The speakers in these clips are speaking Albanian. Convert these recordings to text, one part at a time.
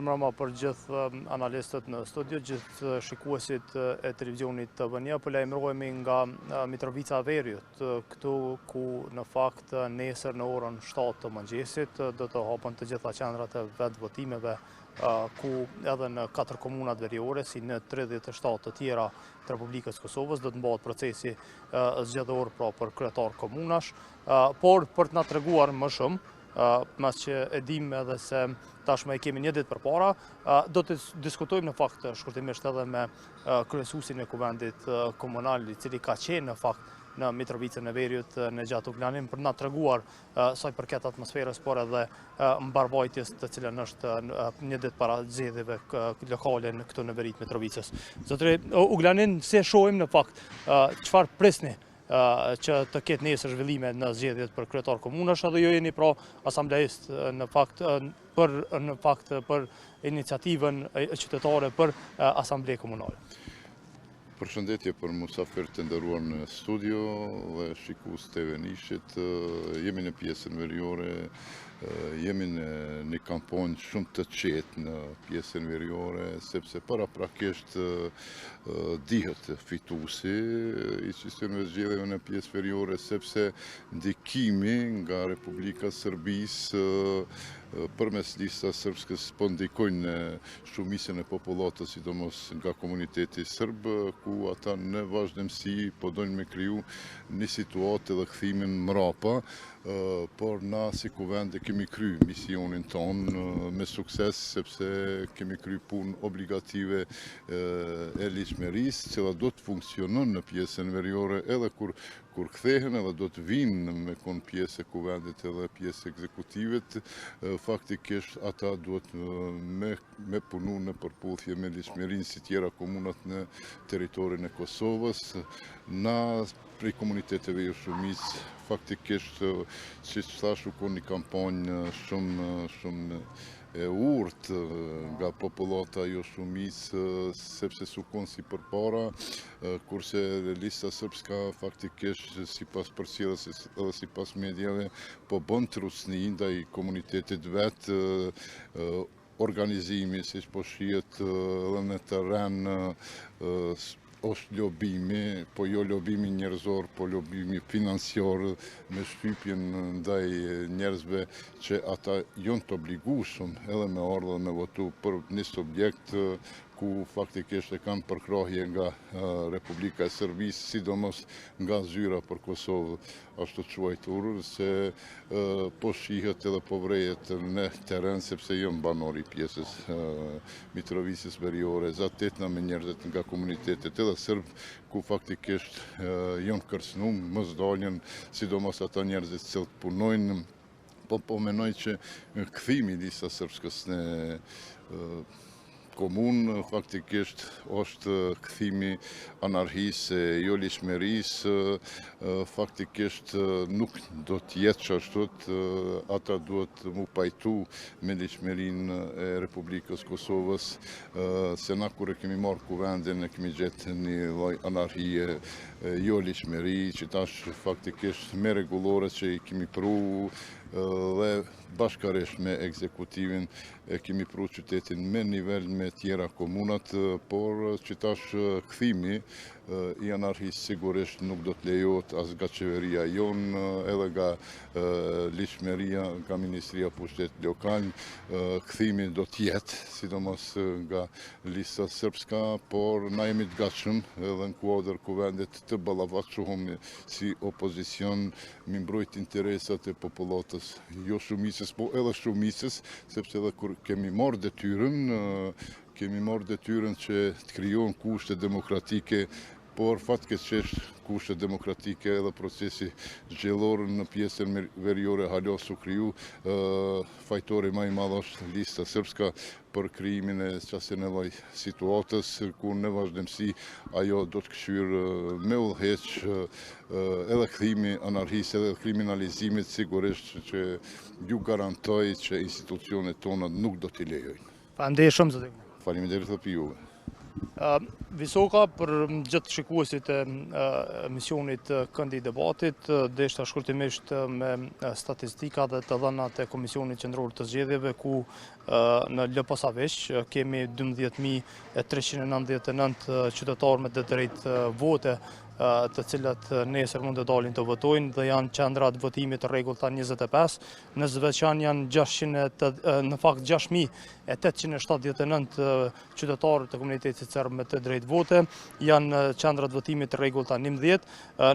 Mirëmbrëma për gjithë analistët në studio, gjithë shikuesit e televizionit të vënia, po lajmërohemi nga Mitrovica Veriut, këtu ku në fakt nesër në orën 7 të mëngjesit do të hapen të gjitha qendrat e vetë votimeve, ku edhe në 4 komunat veriore, si në 37 të tjera të Republikës Kosovës, do të mbahet procesi zgjedhor pra për kryetar komunash, por për të na treguar më shumë, mas që e dim edhe se tashmë e kemi një ditë përpara, do të diskutojmë në fakt shkurtimisht edhe me kryesuesin e kuvendit komunal, i cili ka qenë në fakt në Mitrovicën e Veriut në gjatë Ugljanin, për na treguar sa i përket atmosferës, por edhe mbarvajtjes të cilën është një ditë para zgjedhjeve lokale këtu në veri të Mitrovicës. Zotëri Ugljanin, si e shohim në fakt, çfarë prisni që të ketë nesër zhvillime në zgjedhjet për kryetar komunash, edhe ju jeni pra asamblejist në fakt për iniciativën qytetare për asamblej komunale. Përshëndetje për musafir të nderuar në studio dhe shikues TV Nishit. Jemi në pjesën veriore, jemi në një kampanjë shumë të qetë në pjesën veriore, sepse paraprakisht dihet fituesi i sistemeve zgjedhjeve në pjesë veriore, sepse ndikimi nga Republika e Serbisë përmes listës sërbskës po ndikojnë në shumicën e popullatës, sidomos nga komuniteti serb, ku ata në vazhdimsi po dojnë me kriju një situatë dhe kthimin mrapa, por na si kuvend e kemi kry misionin tonë me sukses, sepse kemi kry punë obligative e ligjshmërisë, që do të funksionon në pjesën veriore edhe kur kthehen, edhe do të vinë me kon pjesë e kuvendit edhe pjesë ekzekutivit, faktikisht ata duhet me punu në përputhje me ligjshmërinë si tjera komunat në territorin e Kosovës. Na prej komuniteteve jo shumicë, faktikisht, si që thashu, ko një kampanjë shumë e urtë nga populata jo shumicë, sepse su konë si përpara, kurse lista sërbska faktikisht si pas përcjelljes edhe si pas medjave po bën trusni ndaj komunitetit vetë, organizimi, si po shihet edhe në terren, është lobimi, po jo lobimi njerëzor, po lobimi financiar me shtypjen ndaj njerëzve që ata janë të obligueshëm edhe me ardhe dhe me votu për një subjekt ku faktikisht e kanë përkrahje nga Republika e Serbisë, sidomos nga zyra për Kosovë, ashtu quajtur, se po shihet edhe po vrejet në teren, sepse jënë banori pjesës Mitrovicës veriore, zatëtna me njerëzit nga komunitetet edhe sërb, ku faktikisht jënë kërcnum, mos daljen, sidomos ata njerëzit që punojnë, po menoj që kthimi lista sërbskës në komunë faktikisht është kthimi anarhisë, jo ligjshmërisë, faktikisht nuk do të jetë që ashtot, ata duhet mu pajtu me ligjshmërinë e Republikës Kosovës, se na kur e kemi marrë kuvendin, e kemi gjetë një lloj anarhie, jo ligjshmëri, që tash faktikisht me rregullore që i kemi pru dhe bashkarisht me ekzekutivin e kemi pru qytetin me nivel me tjera komunat, por që tash kthimi i anarhisë sigurisht nuk do të lejohet as nga qeveria jonë, edhe nga ligjshmëria, nga Ministria Pushtetit Lokal, kthimi do të jetë, sidomos nga lista sërbska, por na jemi të gatshëm edhe në kuadër kuvendit të ballafaqohemi si opozicion, mi mbrojt interesat e popullatës, jo shumicës, po edhe shumicës, sepse edhe kur kemi marrë detyrën që të krijohen kushte demokratike, por fatkeqësisht kushte demokratike edhe procesi zgjedhor në pjesën veriore hala su kriju, fajtori më i madh është lista sërbska për krijimin e qasje në lloj situatës, ku në vazhdimsi ajo do të këshyr me udhëheq edhe kthimi anarhisë edhe kriminalizimit, sigurisht që ju garantoj që institucionet tona nuk do t'i lejojnë. Faleminderit shumë, zotë. Faleminderit edhe juve. Visoka për gjithë shikuesit e emisionit Këndi i Debatit, deshta shkurtimisht me statistika dhe të dhënat e Komisionit Qendror të Zgjedhjeve, ku në LPSAveq kemi 12.399 qytetarë me të drejtë vote, të cilat nesër mund të dalin të votojnë, dhe janë qendrat votimit të rregullta 25, në Zveçan janë 6.879 qytetarë të komunitetit serb me të drejtë vote, janë qendrat votimit të rregullta 11,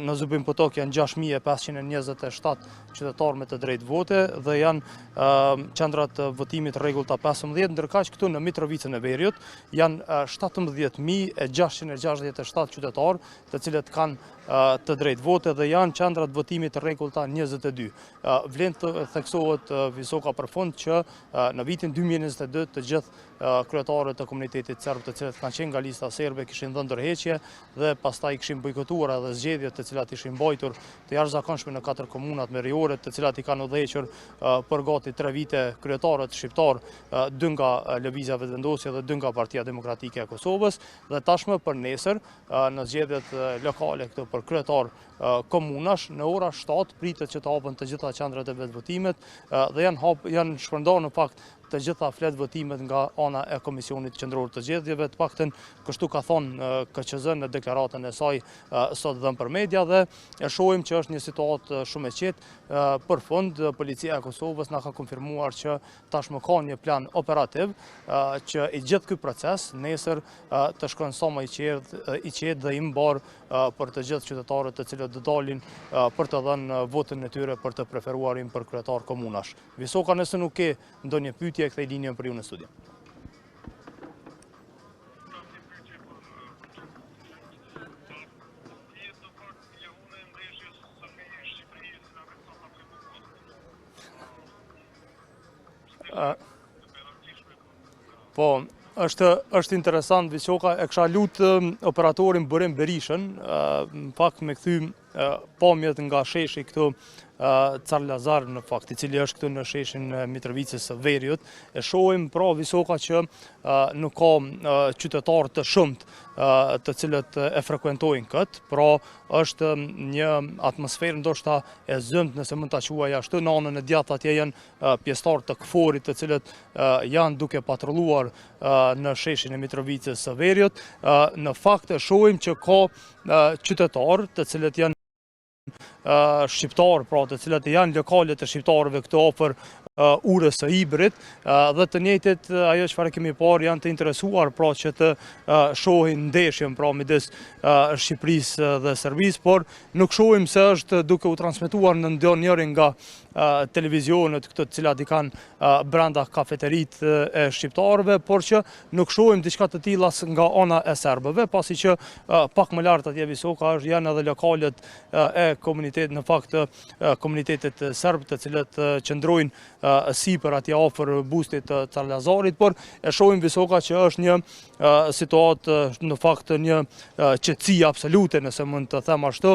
në Zubin Potok janë 6.527 qytetarë me të drejtë vote dhe janë qendrat votimit të rregullta 15, ndërkaq këtu në Mitrovicën e Veriut janë 17.667 qytetarë, të cilët kanë të drejtë vote dhe janë qendrat votimit të rregullta 22. Vlen të theksohet Visoka për fund që në vitin 2022 të gjithë kryetarët të komunitetit serb të cilët kanë qenë nga lista serbe kishin dhënë ndërheqje dhe pastaj kishin bojkotuar edhe zgjedhjet të cilat ishin mbajtur të jashtëzakonshme në 4 komunat veriore, të cilat i kanë udhëhequr për gati 3 vite kryetarët shqiptar, 2 nga Lëvizja Vetëvendosje dhe 2 nga Partia Demokratike e Kosovës, dhe tashmë për nesër në zgjedhjet lokale këto për kryetar komunash në ora 7 pritet që të hapen të gjitha qendrat e vetvotimit dhe janë shpërndarë në fakt të gjitha flet votimet nga ana e Komisionit Qendror të Zgjedhjeve, të paktën kështu ka thonë KQZ në deklaratën e saj sot dhënë për media, dhe e shohim që është një situatë shumë e qetë. Për fund, policia e Kosovës na ka konfirmuar që tashmë ka një plan operativ që i gjithë ky proces nesër të shkon sa më i qetë dhe i mbar për të gjithë qytetarët të cilët do dalin për të dhënë votën e tyre për të preferuarin për kryetar komunash. Visoka, nëse nuk ke ndonjë pyetje, e kthej linjën për ju në studio. Po, është interesant, Visoka, e kisha lutë operatorin Burim Berishën, në fakt me kthy pamjet nga sheshi këtu Car Lazar, në fakt, i cili është këtu në sheshin Mitrovicës së Veriut. E shohim pra, Visoka, që nuk ka qytetarë të shumt të cilët e frekuentojnë këtë, pra është një atmosferë ndoshta e zëmt, nëse mund ta quaj ashtu. Në anën e djathtë atje janë pjesëtarë të KFOR-it të cilët janë duke patrulluar në sheshin e Mitrovicës së Veriut. Në fakt e shohim që ka qytetarë të cilët janë shqiptarë, pra të cilat janë lokale të shqiptarëve këtu afër urës së Ibrit, dhe të njëjtit ajo çfarë kemi parë janë të interesuar pra që të shohin ndeshjen pra midis Shqipërisë dhe Serbisë, por nuk shohim se është duke u transmetuar në ndonjërin nga televizionet këto të cilat i kanë brenda kafeterit e shqiptarëve, por që nuk shohim diçka të tilla nga ana e serbëve, pasi që pak më lart atje Visoka janë edhe lokalet e komunitetit, në fakt komunitetet serb të cilët qëndrojnë sipër atje afër bustit të Car Lazarit, por e shohim Visoka që është një situatë, në fakt një qetësi absolute, nëse mund të them ashtu,